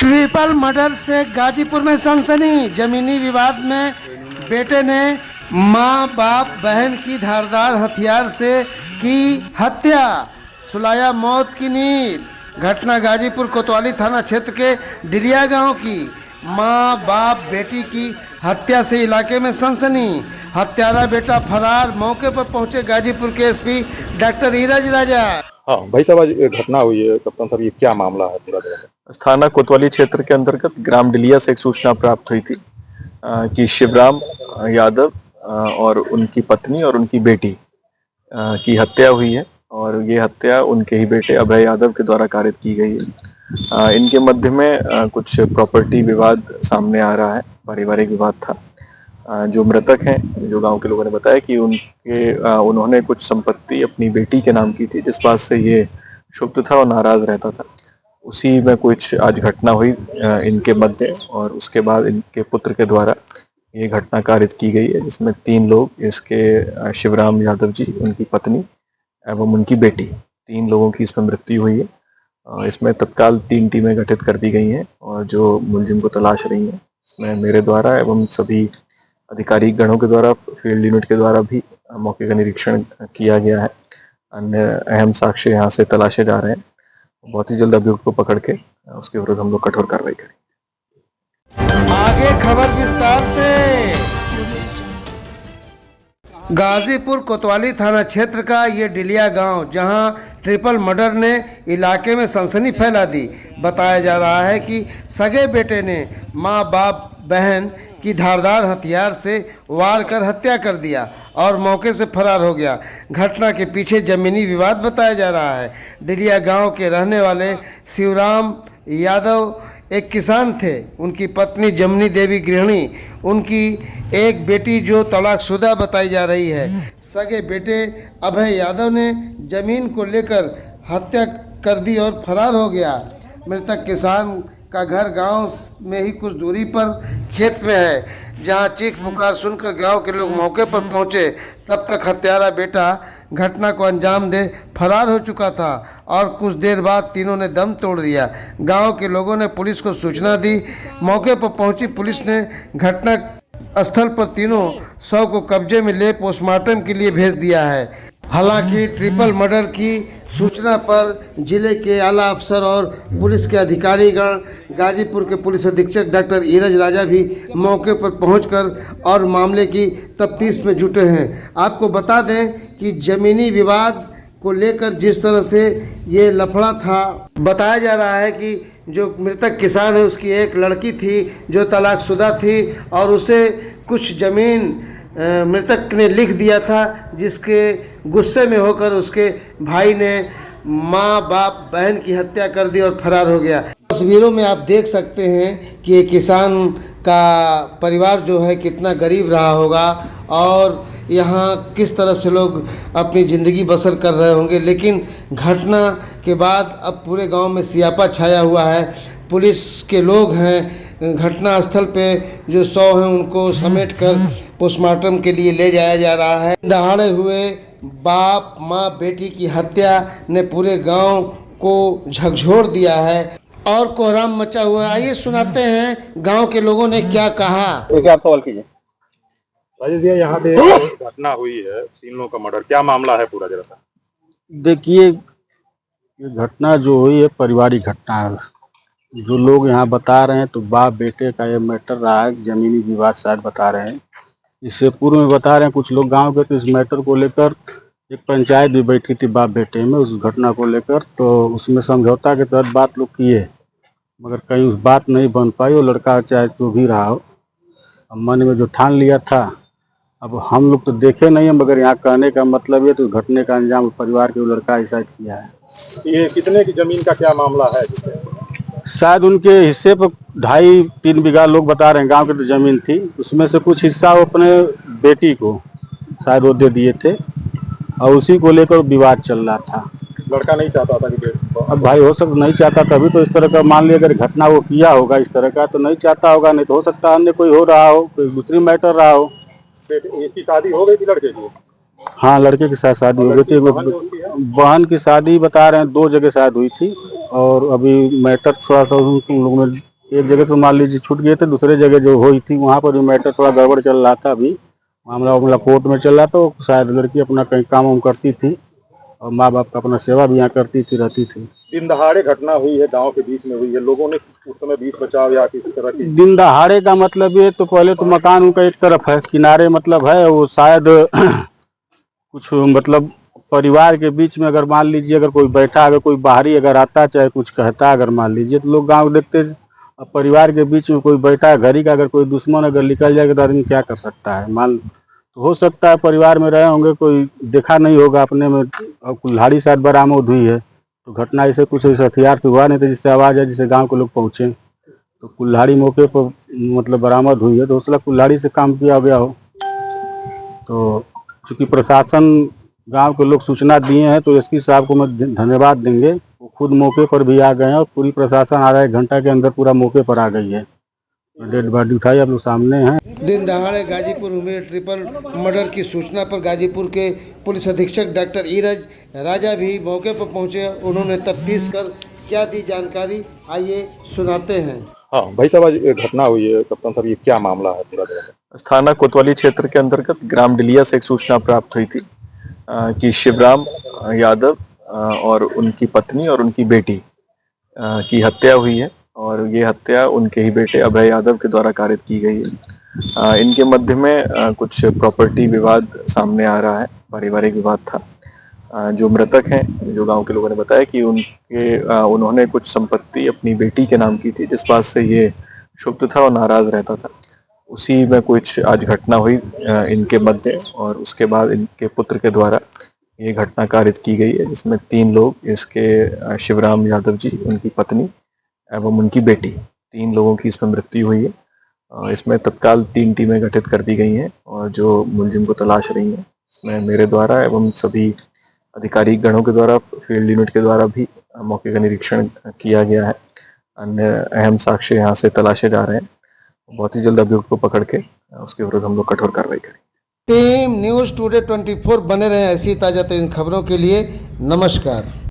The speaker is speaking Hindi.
ट्रिपल मर्डर से गाजीपुर में सनसनी। जमीनी विवाद में बेटे ने मां बाप बहन की धारदार हथियार से की हत्या, सुलाया मौत की नींद। घटना गाजीपुर कोतवाली थाना क्षेत्र के डिलिया गांव की। मां बाप बेटी की हत्या से इलाके में सनसनी। हत्यारा बेटा फरार, मौके पर पहुंचे गाजीपुर के एसपी डॉक्टर ईरज राजा। हाँ भाई साहब, आज घटना हुई है कप्तान साहब, ये क्या मामला है पूरा जगह? थाना कोतवाली क्षेत्र के अंतर्गत ग्राम डिलिया से एक सूचना प्राप्त हुई थी कि शिवराम यादव और उनकी पत्नी और उनकी बेटी की हत्या हुई है और ये हत्या उनके ही बेटे अभय यादव के द्वारा कारित की गई है। इनके मध्य में कुछ प्रॉपर्टी विवाद सामने आ रहा है, पारिवारिक विवाद था। जो मृतक हैं, जो गांव के लोगों ने बताया कि उन्होंने कुछ संपत्ति अपनी बेटी के नाम की थी, जिस बात से ये क्षुब्ध था और नाराज रहता था। उसी में कुछ आज घटना हुई इनके मध्य और उसके बाद इनके पुत्र के द्वारा ये घटना कारित की गई है, जिसमें 3 लोग, इसके शिवराम यादव जी, उनकी पत्नी एवं उनकी बेटी, 3 लोगों की इसमें मृत्यु हुई है। इसमें तत्काल 3 टीमें गठित कर दी गई हैं और जो मुलजिम को तलाश रही हैं, इसमें मेरे द्वारा एवं सभी अधिकारी गणों के द्वारा, फील्ड यूनिट के द्वारा भी मौके का निरीक्षण किया गया है। अन्य अहम साक्ष्य यहाँ से तलाशे जा रहे हैं। बहुत ही जल्द अभियुक्त को पकड़ के उसके विरुद्ध हम लोग कठोर कार्रवाई करेंगे। आगे खबर विस्तार से। गाजीपुर कोतवाली थाना क्षेत्र का ये डिलिया गांव, जहां ट्रिपल मर्डर ने इलाके में सनसनी फैला दी। बताया जा रहा है कि सगे बेटे ने मां बाप बहन की धारदार हथियार से वार कर हत्या कर दिया और मौके से फरार हो गया। घटना के पीछे जमीनी विवाद बताया जा रहा है। डिलिया गांव के रहने वाले शिवराम यादव एक किसान थे। उनकी पत्नी जमनी देवी गृहिणी, उनकी एक बेटी जो तलाकशुदा बताई जा रही है। सगे बेटे अभय यादव ने जमीन को लेकर हत्या कर दी और फरार हो गया। मृतक किसान का घर गांव में ही कुछ दूरी पर खेत में है, जहां चीख पुकार सुनकर गांव के लोग मौके पर पहुंचे। तब तक हत्यारा बेटा घटना को अंजाम दे फरार हो चुका था और कुछ देर बाद तीनों ने दम तोड़ दिया। गांव के लोगों ने पुलिस को सूचना दी। मौके पर पहुंची पुलिस ने घटना स्थल पर तीनों शव को कब्जे में ले पोस्टमार्टम के लिए भेज दिया है। हालांकि ट्रिपल मर्डर की सूचना पर जिले के आला अफसर और पुलिस के अधिकारीगण, गाजीपुर के पुलिस अधीक्षक डॉक्टर ईरज राजा भी मौके पर पहुंचकर और मामले की तफ्तीश में जुटे हैं। आपको बता दें कि ज़मीनी विवाद को लेकर जिस तरह से ये लफड़ा था, बताया जा रहा है कि जो मृतक किसान है उसकी एक लड़की थी जो तलाकशुदा थी और उसे कुछ ज़मीन मृतक ने लिख दिया था, जिसके गुस्से में होकर उसके भाई ने माँ बाप बहन की हत्या कर दी और फरार हो गया। तस्वीरों में आप देख सकते हैं कि ये किसान का परिवार जो है कितना गरीब रहा होगा और यहाँ किस तरह से लोग अपनी ज़िंदगी बसर कर रहे होंगे। लेकिन घटना के बाद अब पूरे गांव में सियापा छाया हुआ है। पुलिस के लोग हैं, घटना स्थल पे जो शव हैं उनको समेट कर पोस्टमार्टम के लिए ले जाया जा रहा है। दहाड़े हुए बाप माँ बेटी की हत्या ने पूरे गांव को झकझोर दिया है और कोहराम मचा हुआ है। आइए सुनाते हैं गांव के लोगों ने क्या कहा। क्या आप सवाल कीजिए भैया, यहाँ पे घटना हुई है, 3 लोगों का मर्डर, क्या मामला है पूरा जरा सा? देखिए, ये घटना जो हुई है पारिवारिक घटना है। जो लोग यहाँ बता रहे हैं तो बाप बेटे का ये मैटर रहा है, जमीनी विवाद शायद बता रहे हैं। इससे पूर्व में बता रहे हैं कुछ लोग गांव के, तो इस मैटर को लेकर एक पंचायत भी बैठी थी बाप बेटे में उस घटना को लेकर। तो उसमें समझौता के तहत बात लोग किए, मगर कहीं उस बात नहीं बन पाई। वो लड़का चाहे जो भी रहा हो, मन में जो ठान लिया था, अब हम लोग तो देखे नहीं है, मगर यहाँ कहने का मतलब ये तो घटने का अंजाम परिवार के वो लड़का ऐसा किया है। ये कितने की जमीन का क्या मामला है? शायद उनके हिस्से पर 2.5-3 बीघा लोग बता रहे हैं, गांव की तो जमीन थी, उसमें से कुछ हिस्सा वो अपने बेटी को शायद वो दे दिए थे और उसी को लेकर विवाद चल रहा था। लड़का नहीं चाहता था कि अब भाई हो सकता नहीं चाहता, तभी तो इस तरह का मान लिया। अगर घटना वो किया होगा इस तरह का तो नहीं चाहता होगा, नहीं तो हो सकता अन्य कोई हो रहा हो, कोई दूसरी मैटर रहा हो। इसकी शादी हो गई थी लड़के की? हाँ, लड़के के साथ शादी हो गई थी। बहन की शादी बता रहे हैं 2 जगह शायद हुई थी और अभी मैटर थोड़ा सा उन लोगों में एक जगह तो मान लीजिए छूट गए थे, दूसरे जगह जो हुई थी वहाँ पर भी मैटर थोड़ा गड़बड़ चल रहा था। अभी मामला कोर्ट में चल रहा था। वो शायद लड़की अपना कहीं काम वाम करती थी और माँ बाप का अपना सेवा भी यहाँ करती थी, रहती थी। दिन दहाड़े घटना हुई है, गांव के बीच में हुई है, लोगों ने उस समय बीच बचाव या किसी तरह की दिन दहाड़े का मतलब ये तो पहले तो मकान उनका एक तरफ है, किनारे मतलब है वो शायद कुछ मतलब परिवार के बीच में अगर मान लीजिए अगर कोई बैठा, अगर कोई बाहरी अगर आता चाहे कुछ कहता, अगर मान लीजिए तो लोग गांव देखते। अब परिवार के बीच में कोई बैठा है, घर ही का अगर कोई दुश्मन अगर निकल जाएगा तो आदमी क्या कर सकता है। मान तो हो सकता है परिवार में रहे होंगे, कोई देखा नहीं होगा अपने में, और कुल्हाड़ी शायद बरामद हुई है। तो घटना ऐसे कुछ ऐसे हथियार से हुआ नहीं था जिससे आवाज़ है जिससे गाँव के लोग पहुँचे। तो कुल्हाड़ी मौके पर मतलब बरामद हुई है, तो उसला कुल्हाड़ी से काम किया गया हो। तो चूंकि प्रशासन गांव के लोग सूचना दिए हैं तो एसपी साहब को मैं धन्यवाद देंगे। वो खुद मौके पर भी आ गए हैं और पूरी प्रशासन आधा 1 घंटा के अंदर पूरा मौके पर आ गई है। डेड बॉडी उठाई, आप लोग सामने हैं। दिन दहाड़े गाजीपुर में ट्रिपल मर्डर की सूचना पर गाजीपुर के पुलिस अधीक्षक डॉक्टर ईरज राजा भी मौके पर पहुंचे। उन्होंने तफ्तीश कर क्या दी जानकारी, आइए सुनाते हैं। हाँ भाई साहब, आज एक घटना हुई है कप्तान साहब, ये क्या मामला है पूरा जरा? थाना कोतवाली क्षेत्र के अंतर्गत ग्राम डिलिया से एक सूचना प्राप्त हुई थी कि शिवराम यादव और उनकी पत्नी और उनकी बेटी की हत्या हुई है, और ये हत्या उनके ही बेटे अभय यादव के द्वारा कारित की गई है। इनके मध्य में कुछ प्रॉपर्टी विवाद सामने आ रहा है, पारिवारिक विवाद था। जो मृतक हैं, जो गांव के लोगों ने बताया कि उन्होंने कुछ संपत्ति अपनी बेटी के नाम की थी, जिस बात से ये क्षुब्ध था और नाराज रहता था। उसी में कुछ आज घटना हुई इनके मध्य, और उसके बाद इनके पुत्र के द्वारा ये घटना कारित की गई है, जिसमें 3 लोग, इसके शिवराम यादव जी, उनकी पत्नी एवं उनकी बेटी, 3 लोगों की इसमें मृत्यु हुई है। इसमें तत्काल 3 टीमें गठित कर दी गई हैं और जो मुलजिम को तलाश रही हैं। इसमें मेरे द्वारा एवं सभी अधिकारी गणों के द्वारा, फील्ड यूनिट के द्वारा भी मौके का निरीक्षण किया गया है। अन्य अहम साक्ष्य यहाँ से तलाशे जा रहे हैं। बहुत ही जल्द अभियुक्त को पकड़ के उसके विरुद्ध हम लोग कठोर कार्रवाई करेंगे। टीम न्यूज़ टुडे 24 बने रहे ऐसी ताज़ा तरीन खबरों के लिए। नमस्कार।